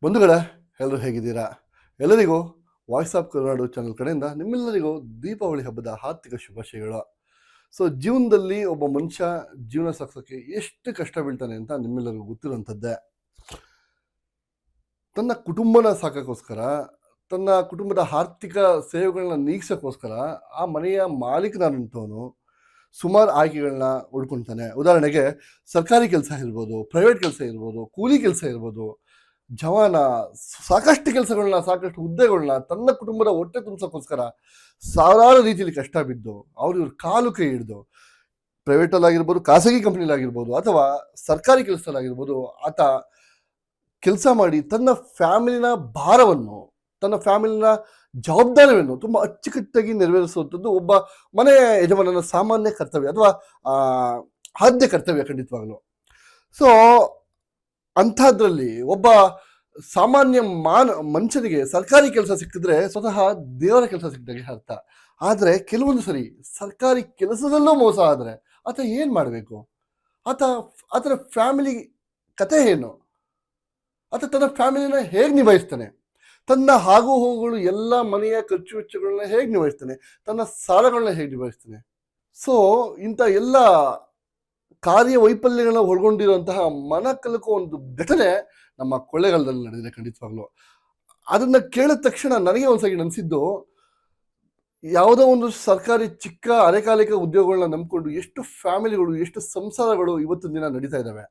ಬಂಧುಗಳೇ, ಎಲ್ಲರೂ ಹೇಗಿದ್ದೀರಾ? ಎಲ್ಲರಿಗೂ ವಾಯ್ಸ್ ಆಫ್ ಕರುನಾಡು ಚಾನಲ್ ಕಡೆಯಿಂದ ನಿಮ್ಮೆಲ್ಲರಿಗೂ ದೀಪಾವಳಿ ಹಬ್ಬದ ಹಾರ್ದಿಕ ಶುಭಾಶಯಗಳು. ಜೀವನದಲ್ಲಿ ಒಬ್ಬ ಮನುಷ್ಯ ಜೀವನ ಸಾಗಿಸೋಕ್ಕೆ ಎಷ್ಟು ಕಷ್ಟ ಬೀಳ್ತಾನೆ ಅಂತ ನಿಮ್ಮೆಲ್ಲರಿಗೂ ಗೊತ್ತಿರುವಂಥದ್ದೇ. ತನ್ನ ಕುಟುಂಬನ ಸಾಕೋಕ್ಕೋಸ್ಕರ, ತನ್ನ ಕುಟುಂಬದ ಆರ್ಥಿಕ ಸೇವೆಗಳನ್ನ ನೀಗ್ಸೋಕ್ಕೋಸ್ಕರ ಆ ಮನೆಯ ಮಾಲೀಕನಾದಂಥವನು ಸುಮಾರು ಆಯ್ಕೆಗಳನ್ನ ಹುಡ್ಕೊಳ್ತಾನೆ. ಉದಾಹರಣೆಗೆ ಸರ್ಕಾರಿ ಕೆಲಸ ಇರ್ಬೋದು, ಪ್ರೈವೇಟ್ ಕೆಲಸ ಇರ್ಬೋದು, ಕೂಲಿ ಕೆಲಸ ಇರ್ಬೋದು, ಜವಾನ, ಸಾಕಷ್ಟು ಕೆಲಸಗಳನ್ನ, ಸಾಕಷ್ಟು ಹುದ್ದೆಗಳನ್ನ ತನ್ನ ಕುಟುಂಬದ ಹೊಟ್ಟೆ ತುಂಬಿಸೋಕ್ಕೋಸ್ಕರ ಸಾವಿರಾರು ರೀತಿಯಲ್ಲಿ ಕಷ್ಟ ಬಿದ್ದು ಇವ್ರ ಕಾಲು ಕೈ ಹಿಡಿದು ಪ್ರೈವೇಟಲ್ಲಾಗಿರ್ಬೋದು, ಖಾಸಗಿ ಕಂಪ್ನಿಲಾಗಿರ್ಬೋದು ಅಥವಾ ಸರ್ಕಾರಿ ಕೆಲಸದಲ್ಲಾಗಿರ್ಬೋದು ಆತ ಕೆಲಸ ಮಾಡಿ ತನ್ನ ಫ್ಯಾಮಿಲಿನ ಭಾರವನ್ನು, ತನ್ನ ಫ್ಯಾಮಿಲಿನ ಜವಾಬ್ದಾರಿಯನ್ನು ತುಂಬ ಅಚ್ಚುಕಟ್ಟಾಗಿ ನೆರವೇರಿಸುವಂಥದ್ದು ಒಬ್ಬ ಮನೆಯ ಯಜಮಾನನ ಸಾಮಾನ್ಯ ಕರ್ತವ್ಯ ಅಥವಾ ಆದ್ಯ ಕರ್ತವ್ಯ ಖಂಡಿತವಾಗಲು. ಸೊ ಅಂಥದ್ರಲ್ಲಿ ಒಬ್ಬ ಸಾಮಾನ್ಯ ಮನುಷ್ಯನಿಗೆ ಸರ್ಕಾರಿ ಕೆಲಸ ಸಿಕ್ಕಿದ್ರೆ ಸ್ವತಃ ದೇವರ ಕೆಲಸ ಸಿಕ್ಕಿದಾಗೆ ಅರ್ಥ. ಆದರೆ ಕೆಲವೊಂದು ಸರಿ ಸರ್ಕಾರಿ ಕೆಲಸದಲ್ಲೂ ಮೋಸ ಆದರೆ ಆತ ಏನು ಮಾಡಬೇಕು? ಆತನ ಫ್ಯಾಮಿಲಿ ಕತೆ ಏನು? ಆತ ತನ್ನ ಫ್ಯಾಮಿಲಿನ ಹೇಗೆ ನಿಭಾಯಿಸ್ತಾನೆ? ತನ್ನ ಆಗು ಹೋಗುಗಳು ಎಲ್ಲ ಮನೆಯ ಖರ್ಚು ವೆಚ್ಚಗಳನ್ನ ಹೇಗೆ ನಿಭಾಯಿಸ್ತಾನೆ? ತನ್ನ ಸಾಲಗಳನ್ನ ಹೇಗೆ ನಿಭಾಯಿಸ್ತಾನೆ? ಸೊ ಇಂಥ ಎಲ್ಲ ಕಾರ್ಯ ವೈಫಲ್ಯಗಳನ್ನ ಒಳಗೊಂಡಿರುವಂತಹ ಮನ ಕಲಕೋ ಒಂದು ಘಟನೆ ನಮ್ಮ ಕೊಳ್ಳೇಗಾಲದಲ್ಲಿ ನಡೆದಿದೆ ಖಂಡಿತವಾಗ್ಲು. ಅದನ್ನ ಕೇಳಿದ ತಕ್ಷಣ ನನಗೆ ಒಂದ್ಸರಿ ಅನಿಸಿದ್ದು, ಯಾವುದೋ ಒಂದು ಸರ್ಕಾರಿ ಚಿಕ್ಕ ಅರೆಕಾಲಿಕ ಉದ್ಯೋಗಗಳನ್ನ ನಂಬಿಕೊಂಡು ಎಷ್ಟು ಫ್ಯಾಮಿಲಿಗಳು, ಎಷ್ಟು ಸಂಸಾರಗಳು ಇವತ್ತಿನ ದಿನ ನಡೀತಾ ಇದ್ದಾವೆ.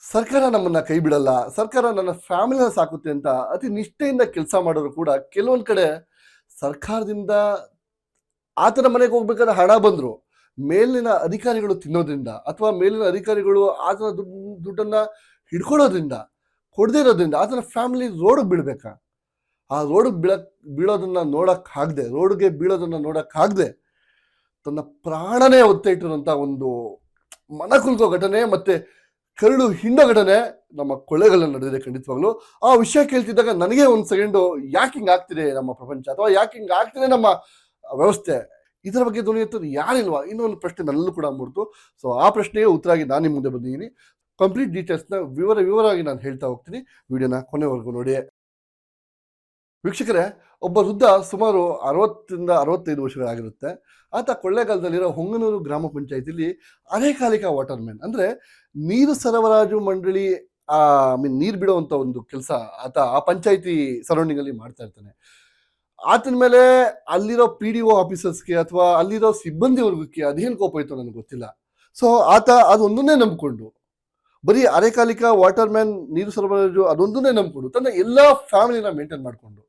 ಸರ್ಕಾರ ನಮ್ಮನ್ನ ಕೈ ಬಿಡಲ್ಲ, ಸರ್ಕಾರ ನನ್ನ ಫ್ಯಾಮಿಲಿನ ಸಾಕುತ್ತೆ ಅಂತ ಅತಿ ನಿಷ್ಠೆಯಿಂದ ಕೆಲಸ ಮಾಡೋರು ಕೂಡ ಕೆಲವೊಂದು ಕಡೆ ಸರ್ಕಾರದಿಂದ ಆತನ ಮನೆಗೆ ಹೋಗ್ಬೇಕಾದ್ರೆ ಹಣ ಬಂದ್ರು ಮೇಲಿನ ಅಧಿಕಾರಿಗಳು ತಿನ್ನೋದ್ರಿಂದ ಅಥವಾ ಮೇಲಿನ ಅಧಿಕಾರಿಗಳು ಆತನ ದುಡ್ಡನ್ನ ಹಿಡ್ಕೊಳ್ಳೋದ್ರಿಂದ, ಕೊಡದೇ ಇರೋದ್ರಿಂದ ಆತನ ಫ್ಯಾಮಿಲಿ ರೋಡ್ಗೆ ಬೀಳ್ಬೇಕಾ? ಆ ರೋಡ್ಗೆ ಬೀಳೋದನ್ನ ನೋಡಕ್ಕಾಗದೆ ತನ್ನ ಪ್ರಾಣನೇ ಒತ್ತೆ ಇಟ್ಟಿರುವಂತ ಒಂದು ಮನ ಕುಲ್ಕೋ ಘಟನೆ ಮತ್ತೆ ಕರಡು ಹಿಂಡೋ ಘಟನೆ ನಮ್ಮ ಕೊಳ್ಳೇಗಾಲದಲ್ಲಿ ನಡೆದಿದೆ ಖಂಡಿತವಾಗ್ಲು. ಆ ವಿಷಯ ಕೇಳ್ತಿದ್ದಾಗ ನನಗೆ ಒಂದು ಸೆಕೆಂಡು ಯಾಕೆ ಹಿಂಗೆ ಆಗ್ತಿದೆ ನಮ್ಮ ಪ್ರಪಂಚ, ಅಥವಾ ಯಾಕೆ ಹಿಂಗೆ ಆಗ್ತಿದೆ ನಮ್ಮ ವ್ಯವಸ್ಥೆ, ಇದರ ಬಗ್ಗೆ ಧ್ವನಿ ಎತ್ತೋದು ಯಾರಿಲ್ವಾ? ಇನ್ನೊಂದು ಪ್ರಶ್ನೆ ನನ್ನಲ್ಲೂ ಕೂಡ ಮೂಡ್ತು. ಸೊ ಆ ಪ್ರಶ್ನೆಗೆ ಉತ್ತರಾಗಿ ನಾನು ನಿಮ್ಮ ಮುಂದೆ ಬಂದಿದ್ದೀನಿ. ಕಂಪ್ಲೀಟ್ ಡೀಟೇಲ್ಸ್ನ ವಿವರವಾಗಿ ನಾನು ಹೇಳ್ತಾ ಹೋಗ್ತೀನಿ. ವಿಡಿಯೋನ ಕೊನೆವರೆಗೂ ನೋಡಿ. ವೀಕ್ಷಕರೇ, ಒಬ್ಬ ವೃದ್ಧ ಸುಮಾರು 60ರಿಂದ 65 ವರ್ಷಗಳಾಗಿರುತ್ತೆ. ಆತ ಕೊಳ್ಳೇಗಾಲದಲ್ಲಿರೋ ಹೊಂಗನೂರು ಗ್ರಾಮ ಪಂಚಾಯತಿಲಿ ಅರೆಕಾಲಿಕ ವಾಟರ್ ಮ್ಯಾನ್, ಅಂದ್ರೆ ನೀರು ಸರಬರಾಜು ಮಂಡಳಿ ನೀರು ಬಿಡುವಂತ ಒಂದು ಕೆಲಸ ಆತ ಆ ಪಂಚಾಯತಿ ಸರೌಂಡಿಂಗ್ ಅಲ್ಲಿ ಮಾಡ್ತಾ ಇರ್ತಾನೆ. ಆತನ ಮೇಲೆ ಅಲ್ಲಿರೋ PDO ಆಫೀಸರ್ಸ್ಗೆ ಅಥವಾ ಅಲ್ಲಿರೋ ಸಿಬ್ಬಂದಿ ವರ್ಗಕ್ಕೆ ಅದೇನು ಕೋಪ ಇತ್ತು ನನಗೆ ಗೊತ್ತಿಲ್ಲ. ಸೊ ಆತ ಅದೊಂದನ್ನೇ ನಂಬಿಕೊಂಡು, ಬರೀ ಅರೆಕಾಲಿಕ ವಾಟರ್ ಮ್ಯಾನ್ ನೀರು ಸರಬರಾಜು ಅದೊಂದನ್ನೇ ನಂಬಿಕೊಂಡು ತನ್ನ ಎಲ್ಲಾ ಫ್ಯಾಮಿಲಿನ ಮೇಂಟೈನ್ ಮಾಡಿಕೊಂಡು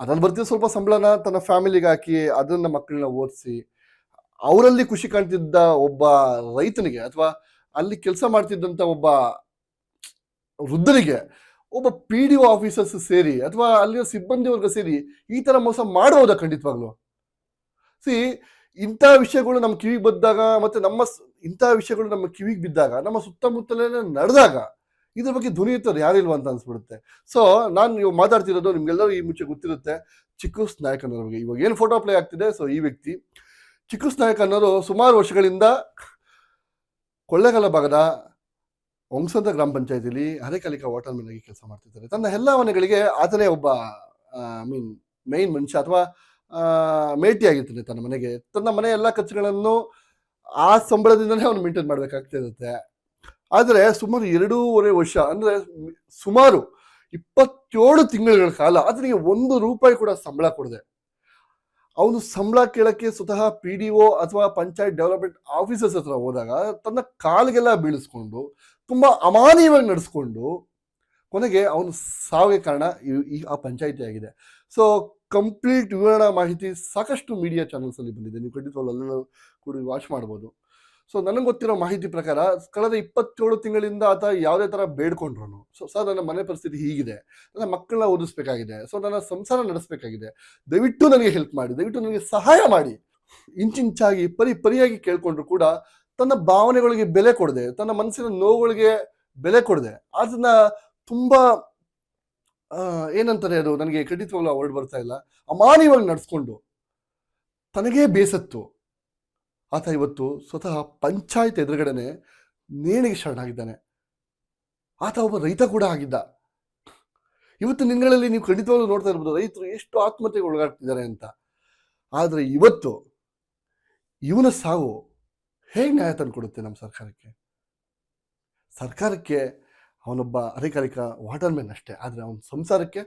ಅದ್ರಲ್ಲಿ ಬರ್ತಿದ್ದ ಸ್ವಲ್ಪ ಸಂಬಳನ ತನ್ನ ಫ್ಯಾಮಿಲಿಗೆ ಹಾಕಿ ಅದನ್ನ ಮಕ್ಕಳನ್ನ ಓದಿಸಿ ಅವರಲ್ಲಿ ಖುಷಿ ಕಾಣ್ತಿದ್ದ ಒಬ್ಬ ರೈತನಿಗೆ ಅಥವಾ ಅಲ್ಲಿ ಕೆಲಸ ಮಾಡ್ತಿದ್ದಂತ ಒಬ್ಬ ವೃದ್ಧನಿಗೆ ಒಬ್ಬ PDO ಆಫೀಸರ್ಸ್ ಸೇರಿ ಅಥವಾ ಅಲ್ಲಿನ ಸಿಬ್ಬಂದಿ ವರ್ಗ ಸೇರಿ ಈ ತರ ಮೋಸ ಮಾಡಬಹುದಾ? ಖಂಡಿತವಾಗ್ಲು ಇಂಥ ವಿಷಯಗಳು ನಮ್ಮ ಕಿವಿಗೆ ಬಂದಾಗ ಮತ್ತೆ ಇಂಥ ವಿಷಯಗಳು ನಮ್ಮ ಕಿವಿಗೆ ಬಿದ್ದಾಗ ನಮ್ಮ ಸುತ್ತಮುತ್ತಲೇ ನಡೆದಾಗ ಇದ್ರ ಬಗ್ಗೆ ಧ್ವನಿ ಎತ್ತೋರು ಯಾರಿಲ್ವಾ ಅಂತ ಅನ್ಸ್ಬಿಡುತ್ತೆ. ಸೊ ನಾನು ಇವಾಗ ಮಾತಾಡ್ತಿರೋದು ನಿಮ್ಗೆಲ್ಲರೂ ಈ ಮುಂಚೆ ಗೊತ್ತಿರುತ್ತೆ, ಚಿಕ್ಕೂಸ್ ನಾಯಕ್ ಅನ್ನೋರ ಬಗ್ಗೆ. ಇವಾಗ ಏನು ಫೋಟೋ ಪ್ಲೇ ಆಗ್ತಿದೆ, ಸೊ ಈ ವ್ಯಕ್ತಿ ಚಿಕ್ಕೂಸ್ ನಾಯಕ್ ಅನ್ನೋರು ಸುಮಾರು ವರ್ಷಗಳಿಂದ ಕೊಳ್ಳೇಗಾಲ ಭಾಗದ ಹೊಂಗಸಂದ್ರ ಗ್ರಾಮ ಪಂಚಾಯತಿಲಿ ಅರೆಕಾಲಿಕ ವಾಟರ್ ಮ್ಯಾನ್ ಆಗಿ ಕೆಲಸ ಮಾಡ್ತಿದ್ದಾರೆ. ತನ್ನ ಎಲ್ಲ ಮನೆಗಳಿಗೆ ಆತನೇ ಒಬ್ಬ ಮೇನ್ ಮನುಷ್ಯ ಅಥವಾ ಮೇಟಿ ಆಗಿರ್ತಾನೆ. ತನ್ನ ಮನೆಗೆ ತನ್ನ ಮನೆ ಎಲ್ಲ ಖರ್ಚುಗಳನ್ನು ಆ ಸಂಬಳದಿಂದನೇ ಅವನು ಮೇಂಟೈನ್ ಮಾಡ್ಬೇಕಾಗ್ತಾ ಇರುತ್ತೆ. ಆದರೆ ಸುಮಾರು 2.5 ವರ್ಷ, ಅಂದ್ರೆ ಸುಮಾರು 27 ತಿಂಗಳ ಕಾಲ ಆತನಿಗೆ 1 ರೂಪಾಯಿ ಕೂಡ ಸಂಬಳ ಕೊಡದೆ ಅವನು ಸಂಬಳ ಕೇಳಕ್ಕೆ ಸ್ವತಃ PDO ಅಥವಾ ಪಂಚಾಯತ್ ಡೆವಲಪ್ಮೆಂಟ್ ಆಫೀಸರ್ಸ್ ಹತ್ರ ಹೋದಾಗ ತನ್ನ ಕಾಲಿಗೆಲ್ಲ ಬೀಳಿಸ್ಕೊಂಡು ತುಂಬಾ ಅಮಾನೀಯವಾಗಿ ನಡೆಸ್ಕೊಂಡು ಕೊನೆಗೆ ಅವನು ಸಾವಿಗೆ ಕಾರಣ ಆ ಪಂಚಾಯಿತಿ ಆಗಿದೆ. ಸೊ ಕಂಪ್ಲೀಟ್ ವಿವರಣಾ ಮಾಹಿತಿ ಸಾಕಷ್ಟು ಮೀಡಿಯಾ ಚಾನಲ್ಸ್ ಅಲ್ಲಿ ಬಂದಿದೆ, ನೀವು ಖಂಡಿತವಾಗ್ಲೂ ಅಲ್ಲೆಲ್ಲ ಕೂಡ ವಾಚ್ ಮಾಡ್ಬೋದು. ಸೊ ನನಗೆ ಗೊತ್ತಿರೋ ಮಾಹಿತಿ ಪ್ರಕಾರ ಕಳೆದ 27 ತಿಂಗಳಿಂದ ಆತ ಯಾವುದೇ ತರ ಬೇಡ್ಕೊಂಡ್ರು, ಸೊ ಸರ್ ನನ್ನ ಮನೆ ಪರಿಸ್ಥಿತಿ ಹೀಗಿದೆ, ನನ್ನ ಮಕ್ಕಳನ್ನ ಓದಿಸ್ಬೇಕಾಗಿದೆ, ಸೊ ನನ್ನ ಸಂಸಾರ ನಡೆಸಬೇಕಾಗಿದೆ, ದಯವಿಟ್ಟು ನನಗೆ ಹೆಲ್ಪ್ ಮಾಡಿ, ದಯವಿಟ್ಟು ನನಗೆ ಸಹಾಯ ಮಾಡಿ, ಇಂಚಿಂಚಾಗಿ ಪರಿಯಾಗಿ ಕೇಳ್ಕೊಂಡ್ರು ಕೂಡ ತನ್ನ ಭಾವನೆಗಳಿಗೆ ಬೆಲೆ ಕೊಡದೆ, ತನ್ನ ಮನಸ್ಸಿನ ನೋವುಗಳಿಗೆ ಬೆಲೆ ಕೊಡದೆ ಅದನ್ನ ತುಂಬಾ ಏನಂತಾರೆ ಅದು ನನಗೆ ಖಂಡಿತವಾಗ್ಲೂ ವರ್ಡ್ ಬರ್ತಾ ಇಲ್ಲ, ಅಮಾನ್ಯವಾಗಿ ನಡೆಸ್ಕೊಂಡು ತನಗೇ ಬೇಸತ್ತು ಆತ ಇವತ್ತು ಸ್ವತಃ ಪಂಚಾಯತ್ ಎದುರುಗಡೆನೆ ನೇಣಿಗೆ ಶರಣಾಗಿದ್ದಾನೆ. ಆತ ಒಬ್ಬ ರೈತ ಕೂಡ ಆಗಿದ್ದ. ಇವತ್ತು ದಿನಗಳಲ್ಲಿ ನೀವು ಖಂಡಿತವಾಗ್ಲೂ ನೋಡ್ತಾ ಇರ್ಬೋದು ರೈತರು ಎಷ್ಟು ಆತ್ಮಹತ್ಯೆಗೆ ಒಳಗಾಗ್ತಿದ್ದಾರೆ ಅಂತ. ಆದರೆ ಇವತ್ತು ಇವನ ಸಾವು ಹೇಗೆ ನ್ಯಾಯ ತಂದು ಕೊಡುತ್ತೆ ನಮ್ಮ ಸರ್ಕಾರಕ್ಕೆ? ಸರ್ಕಾರಕ್ಕೆ ಅವನೊಬ್ಬ ಅಧಿಕಾರಿಕ ವಾಟರ್ ಮ್ಯಾನ್ ಅಷ್ಟೇ, ಆದರೆ ಅವನ ಸಂಸಾರಕ್ಕೆ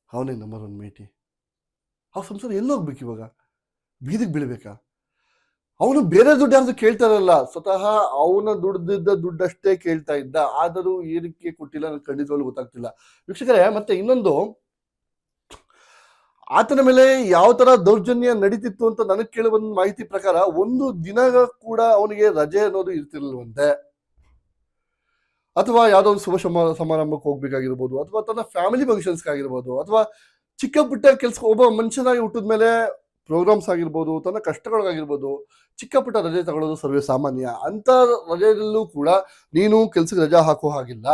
ಅವನೇ ನಂಬರ್ 1 ಮೇಟಿ. ಆ ಸಂಸಾರ ಎಲ್ಲೋಗ್ಬೇಕು ಇವಾಗ? ಬೀದಿಗೆ ಬೀಳ್ಬೇಕಾ? ಅವನು ಬೇರೆ ದುಡ್ಡು ಯಾರ್ದು ಕೇಳ್ತಾ ಇರಲ್ಲ, ಸ್ವತಃ ಅವನ ದುಡ್ದಿದ್ದ ದುಡ್ಡಷ್ಟೇ ಕೇಳ್ತಾ ಇದ್ದ. ಆದರೂ ಏನಕ್ಕೆ ಕೊಟ್ಟಿಲ್ಲ ನನಗೆ ಖಂಡಿತವಾಗ್ಲೂ ಗೊತ್ತಾಗ್ತಿಲ್ಲ. ವೀಕ್ಷಕರೇ, ಮತ್ತೆ ಇನ್ನೊಂದು, ಆತನ ಮೇಲೆ ಯಾವ ತರ ದೌರ್ಜನ್ಯ ನಡೀತಿತ್ತು ಅಂತ ನನಗೆ ಕೇಳಿಬಂದ ಮಾಹಿತಿ ಪ್ರಕಾರ ಒಂದು ದಿನ ಕೂಡ ಅವನಿಗೆ ರಜೆ ಅನ್ನೋದು ಇರ್ತಿರ್ಲಿಲ್ವಂತೆ. ಅಥವಾ ಯಾವುದೋ ಒಂದು ಶುಭ ಸಮಾರಂಭಕ್ಕೆ ಹೋಗ್ಬೇಕಾಗಿರ್ಬೋದು, ಅಥವಾ ತನ್ನ ಫ್ಯಾಮಿಲಿ ಫಂಕ್ಷನ್ಸ್ಗೆ ಆಗಿರ್ಬೋದು, ಅಥವಾ ಚಿಕ್ಕ ಪುಟ್ಟ ಕೆಲ್ಸಕ್ಕೆ ಒಬ್ಬ ಮನುಷ್ಯನಾಗಿ ಹುಟ್ಟಿದ ಮೇಲೆ ಪ್ರೋಗ್ರಾಮ್ಸ್ ಆಗಿರ್ಬೋದು, ತನ್ನ ಕಷ್ಟಗಳಿಗಾಗಿರ್ಬೋದು, ಚಿಕ್ಕ ಪುಟ್ಟ ರಜೆ ತಗೊಳ್ಳೋದು ಸರ್ವೇ ಸಾಮಾನ್ಯ. ಅಂತ ರಜೆಯಲ್ಲೂ ಕೂಡ ನೀನು ಕೆಲ್ಸಕ್ಕೆ ರಜಾ ಹಾಕೋ ಹಾಗಿಲ್ಲ,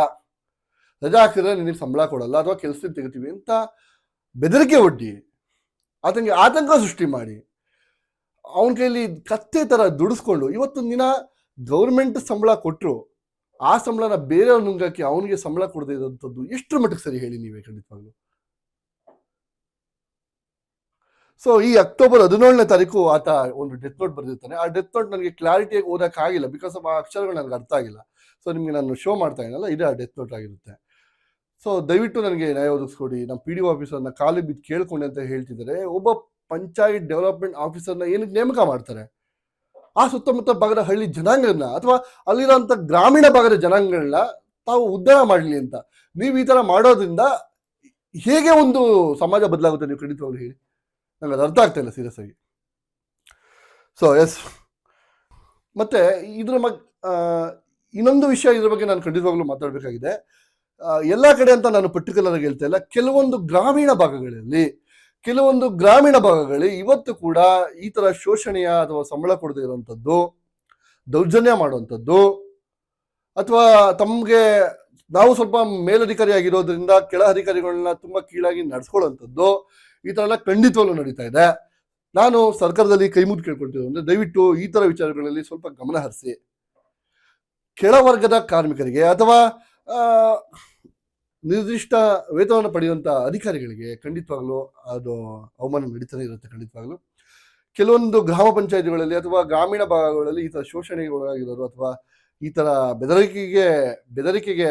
ರಜಾ ಹಾಕಿದ್ರೆ ನಿನಗೆ ಸಂಬಳ ಕೊಡಲ್ಲ ಅಥವಾ ಕೆಲ್ಸದಿಂದ ತೆಗಿತೀವಿ ಅಂತ ಬೆದರಿಕೆ ಒಡ್ಡಿ ಆತನಿಗೆ ಆತಂಕ ಸೃಷ್ಟಿ ಮಾಡಿ ಅವನ ಕೈಲಿ ಕತ್ತೆ ತರ ದುಡಿಸ್ಕೊಂಡು ಇವತ್ತೊಂದು ದಿನ ಗೌರ್ಮೆಂಟ್ ಸಂಬಳ ಕೊಟ್ಟರು ಆ ಸಂಬಳನ ಬೇರೆಯವ್ರ ನುಂಗಕ್ಕೆ ಅವನಿಗೆ ಸಂಬಳ ಕೊಡದೇ ಇರೋಂಥದ್ದು ಎಷ್ಟರ ಮಟ್ಟಿಗೆ ಸರಿ ಹೇಳಿ ನೀವೇ ಖಂಡಿತವಾಗ್ಲು? ಸೊ ಈ ಅಕ್ಟೋಬರ್ 17ನೇ ತಾರೀಕು ಆತ ಒಂದು ಡೆತ್ ನೋಟ್ ಬರೆದಿರ್ತಾನೆ. ಆ ಡೆತ್ ನೋಟ್ ನನಗೆ ಕ್ಲಾರಿಟಿಯಾಗಿ ಓದಕ್ಕಾಗಿಲ್ಲ, ಬಿಕಾಸ್ ಆ ಅಕ್ಷರಗಳು ನನಗೆ ಅರ್ಥ ಆಗಿಲ್ಲ. ಸೊ ನಿಮಗೆ ನಾನು ಶೋ ಮಾಡ್ತಾ ಇದ್ದೀನಲ್ಲ, ಇದೇ ಆ ಡೆತ್ ನೋಟ್ ಆಗಿರುತ್ತೆ. ಸೊ ದಯವಿಟ್ಟು ನನಗೆ ನ್ಯಾಯ ಒದಗಿಸ್ಕೊಡಿ. ನಮ್ಮ PDO ಆಫೀಸರ್ನ ಕಾಲಿಗೆ ಬಿದ್ದು ಕೇಳ್ಕೊಂಡೆ ಅಂತ ಹೇಳ್ತಿದ್ದಾರೆ. ಒಬ್ಬ ಪಂಚಾಯತ್ ಡೆವಲಪ್ಮೆಂಟ್ ಆಫೀಸರ್ನ ಏನಕ್ಕೆ ನೇಮಕ ಮಾಡ್ತಾರೆ? ಆ ಸುತ್ತಮುತ್ತ ಭಾಗದ ಹಳ್ಳಿ ಜನಾಂಗನ ಅಥವಾ ಅಲ್ಲಿರೋಂಥ ಗ್ರಾಮೀಣ ಭಾಗದ ಜನಾಂಗಗಳನ್ನ ತಾವು ಉದ್ಧಾರ ಮಾಡಲಿ ಅಂತ. ನೀವು ಈ ತರ ಮಾಡೋದ್ರಿಂದ ಹೇಗೆ ಒಂದು ಸಮಾಜ ಬದಲಾಗುತ್ತೆ ನೀವು ಖಂಡಿತವಾಗ್ಲು ಹೇಳಿ? ನಂಗೆ ಅದು ಅರ್ಥ ಆಗ್ತಾ ಇಲ್ಲ ಸೀರಿಯಸ್ ಆಗಿ. ಸೊ ಎಸ್, ಮತ್ತೆ ಇದ್ರ ಇನ್ನೊಂದು ವಿಷಯ ಇದ್ರ ಬಗ್ಗೆ ನಾನು ಖಂಡಿತವಾಗ್ಲೂ ಮಾತಾಡಬೇಕಾಗಿದೆ. ಎಲ್ಲ ಕಡೆ ಅಂತ ನಾನು ಪರ್ಟಿಕ್ಯುಲರ್ ಆಗಿ ಹೇಳ್ತಾ ಇಲ್ಲ, ಕೆಲವೊಂದು ಗ್ರಾಮೀಣ ಭಾಗಗಳಲ್ಲಿ ಇವತ್ತು ಕೂಡ ಈ ತರ ಶೋಷಣೆಯ ಅಥವಾ ಸಂಬಳ ಕೊಡದೇ ಇರುವಂಥದ್ದು, ದೌರ್ಜನ್ಯ ಮಾಡುವಂಥದ್ದು, ಅಥವಾ ತಮಗೆ ನಾವು ಸ್ವಲ್ಪ ಮೇಲಧಿಕಾರಿ ಆಗಿರೋದ್ರಿಂದ ಕೆಳ ಅಧಿಕಾರಿಗಳನ್ನ ತುಂಬಾ ಕೀಳಾಗಿ ನಡೆಸ್ಕೊಳ್ಳುವಂಥದ್ದು, ಈ ತರ ಎಲ್ಲ ಖಂಡಿತವಾಗ್ಲೂ ನಡೀತಾ ಇದೆ. ನಾನು ಸರ್ಕಾರದಲ್ಲಿ ಕೈ ಮುಗಿದು ಕೇಳ್ಕೊಳ್ತಿದ್ದೆ ಅಂದ್ರೆ ದಯವಿಟ್ಟು ಈ ತರ ವಿಚಾರಗಳಲ್ಲಿ ಸ್ವಲ್ಪ ಗಮನ ಹರಿಸಿ. ಕೆಳವರ್ಗದ ಕಾರ್ಮಿಕರಿಗೆ ಅಥವಾ ನಿರ್ದಿಷ್ಟ ವೇತನವನ್ನು ಪಡೆಯುವಂಥ ಅಧಿಕಾರಿಗಳಿಗೆ ಖಂಡಿತವಾಗ್ಲೂ ಅದು ಅವಮಾನ ನಡೀತಾನೆ ಇರುತ್ತೆ. ಖಂಡಿತವಾಗ್ಲೂ ಕೆಲವೊಂದು ಗ್ರಾಮ ಪಂಚಾಯತಿಗಳಲ್ಲಿ ಅಥವಾ ಗ್ರಾಮೀಣ ಭಾಗಗಳಲ್ಲಿ ಈ ಥರ ಶೋಷಣೆಗೆ ಒಳಗಾಗಿರೋರು ಅಥವಾ ಈ ಥರ ಬೆದರಿಕೆಗೆ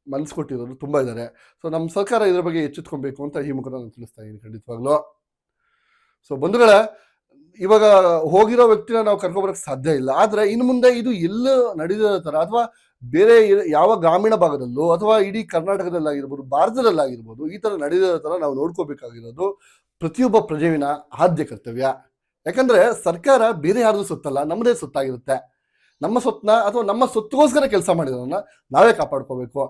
ಮನಸ್ಸು ಕೊಟ್ಟಿರೋರು ತುಂಬ ಇದ್ದಾರೆ. ಸೊ ನಮ್ಮ ಸರ್ಕಾರ ಇದರ ಬಗ್ಗೆ ಎಚ್ಚೆತ್ಕೊಬೇಕು ಅಂತ ಈ ಮುಖ ನಾನು ತಿಳಿಸ್ತಾ ಇದ್ದೀನಿ ಖಂಡಿತವಾಗ್ಲೂ. ಸೊ ಬಂಧುಗಳೇ, ಇವಾಗ ಹೋಗಿರೋ ವ್ಯಕ್ತಿನ ನಾವು ಕರ್ಕೊಬರಕ್ಕೆ ಸಾಧ್ಯ ಇಲ್ಲ. ಆದರೆ ಇನ್ನು ಮುಂದೆ ಇದು ಎಲ್ಲ ನಡೆದಿರೋ ಥರ ಅಥವಾ ಬೇರೆ ಯಾವ ಗ್ರಾಮೀಣ ಭಾಗದಲ್ಲೂ ಅಥವಾ ಇಡೀ ಕರ್ನಾಟಕದಲ್ಲಾಗಿರ್ಬೋದು, ಭಾರತದಲ್ಲಾಗಿರ್ಬೋದು, ಈ ಥರ ನಡೆದಿರೋ ಥರ ನಾವು ನೋಡ್ಕೋಬೇಕಾಗಿರೋದು ಪ್ರತಿಯೊಬ್ಬ ಪ್ರಜೆವಿನ ಆದ್ಯ ಕರ್ತವ್ಯ. ಯಾಕಂದರೆ ಸರ್ಕಾರ ಬೇರೆ ಯಾರ್ದು ಸೊತ್ತಲ್ಲ, ನಮ್ಮದೇ ಸೊತ್ತಾಗಿರುತ್ತೆ. ನಮ್ಮ ಸೊತ್ತನ್ನ ಅಥವಾ ನಮ್ಮ ಸೊತ್ತಿಗೋಸ್ಕರ ಕೆಲಸ ಮಾಡಿರೋದನ್ನ ನಾವೇ ಕಾಪಾಡ್ಕೋಬೇಕು.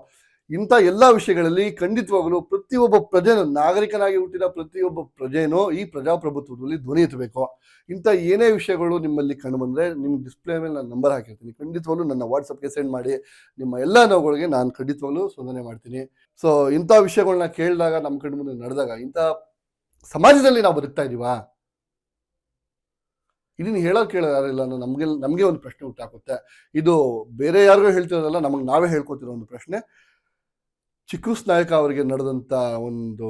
ಇಂಥ ಎಲ್ಲ ವಿಷಯಗಳಲ್ಲಿ ಖಂಡಿತವಾಗಲೂ ಪ್ರತಿಯೊಬ್ಬ ಪ್ರಜೆನೂ, ನಾಗರಿಕನಾಗಿ ಹುಟ್ಟಿದ ಪ್ರತಿಯೊಬ್ಬ ಪ್ರಜೆನೂ ಈ ಪ್ರಜಾಪ್ರಭುತ್ವದಲ್ಲಿ ಧ್ವನಿ ಎತ್ತಬೇಕು. ಇಂಥ ಏನೇ ವಿಷಯಗಳು ನಿಮ್ಮಲ್ಲಿ ಕಂಡು ಬಂದರೆ ನಿಮ್ಮ ಡಿಸ್ಪ್ಲೇ ಮೇಲೆ ನಾನು ನಂಬರ್ ಹಾಕಿರ್ತೀನಿ, ಖಂಡಿತವಾಗ್ಲೂ ನನ್ನ ವಾಟ್ಸಪ್ಗೆ ಸೆಂಡ್ ಮಾಡಿ. ನಿಮ್ಮ ಎಲ್ಲ ನೋವುಗಳಿಗೆ ನಾನು ಖಂಡಿತವಾಗ್ಲೂ ಸ್ಪಂದನೆ ಮಾಡ್ತೀನಿ. ಸೊ ಇಂಥ ವಿಷಯಗಳನ್ನ ಕೇಳಿದಾಗ, ನಮ್ಮ ಕಣ್ಣು ಮುಂದೆ ನಡೆದಾಗ, ಇಂಥ ಸಮಾಜದಲ್ಲಿ ನಾವು ಬದುಕ್ತಾ ಇದೀವಾ? ಇದನ್ನು ಹೇಳೋದು ಕೇಳೋರಿಲ್ಲ ಅನ್ನೋ ನಮಗೆ ಒಂದು ಪ್ರಶ್ನೆ ಹುಟ್ಟಾಕುತ್ತೆ. ಇದು ಬೇರೆ ಯಾರಿಗೂ ಹೇಳ್ತಿರೋದಲ್ಲ, ನಮಗೆ ನಾವೇ ಹೇಳ್ಕೊತಿರೋ ಒಂದು ಪ್ರಶ್ನೆ. ಚಿಕ್ಕೂಸ್ ನಾಯಕ ಅವರಿಗೆ ನಡೆದಂಥ ಒಂದು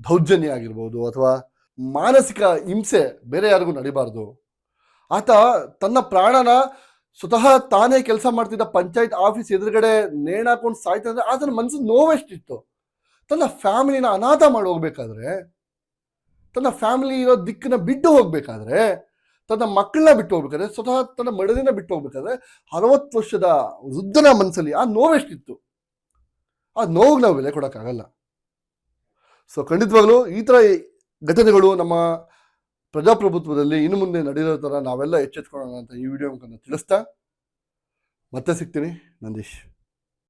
ದೌರ್ಜನ್ಯ ಆಗಿರ್ಬೋದು ಅಥವಾ ಮಾನಸಿಕ ಹಿಂಸೆ ಬೇರೆ ಯಾರಿಗೂ ನಡಿಬಾರ್ದು. ಆತ ತನ್ನ ಪ್ರಾಣನ ಸ್ವತಃ ತಾನೇ ಕೆಲಸ ಮಾಡ್ತಿದ್ದ ಪಂಚಾಯತ್ ಆಫೀಸ್ ಎದುರುಗಡೆ ನೇಣಾಕೊಂಡು ಸಾಯ್ತಾ ಇದ್ರೆ ಆತನ ಮನಸ್ಸು ನೋವೆಷ್ಟಿತ್ತು. ತನ್ನ ಫ್ಯಾಮಿಲಿನ ಅನಾಥ ಮಾಡಿ ಹೋಗ್ಬೇಕಾದ್ರೆ, ತನ್ನ ಫ್ಯಾಮಿಲಿ ಇರೋ ದಿಕ್ಕನ್ನ ಬಿಟ್ಟು ಹೋಗ್ಬೇಕಾದ್ರೆ, ತನ್ನ ಮಕ್ಕಳನ್ನ ಬಿಟ್ಟು ಹೋಗ್ಬೇಕಾದ್ರೆ, ಸ್ವತಃ ತನ್ನ ಮಡದಿನ ಬಿಟ್ಟು ಹೋಗ್ಬೇಕಾದ್ರೆ 60 ವರ್ಷದ ವೃದ್ಧನ ಮನಸ್ಸಲ್ಲಿ ಆ ನೋವೆಷ್ಟಿತ್ತು. ಆ ನೋವಿಗೆ ನಾವು ಬೆಲೆ ಕೊಡೋಕ್ಕಾಗಲ್ಲ. ಸೊ ಖಂಡಿತವಾಗ್ಲೂ ಈ ಥರ ಘಟನೆಗಳು ನಮ್ಮ ಪ್ರಜಾಪ್ರಭುತ್ವದಲ್ಲಿ ಇನ್ನು ಮುಂದೆ ನಡೆಯೋ ಥರ ನಾವೆಲ್ಲ ಎಚ್ಚೆತ್ಕೊಳ್ಳೋಣ ಅಂತ ಈ ವಿಡಿಯೋ ಮುಖಾಂತರ ತಿಳಿಸ್ತಾ ಮತ್ತೆ ಸಿಗ್ತೀನಿ. ನಂದೀಶ್.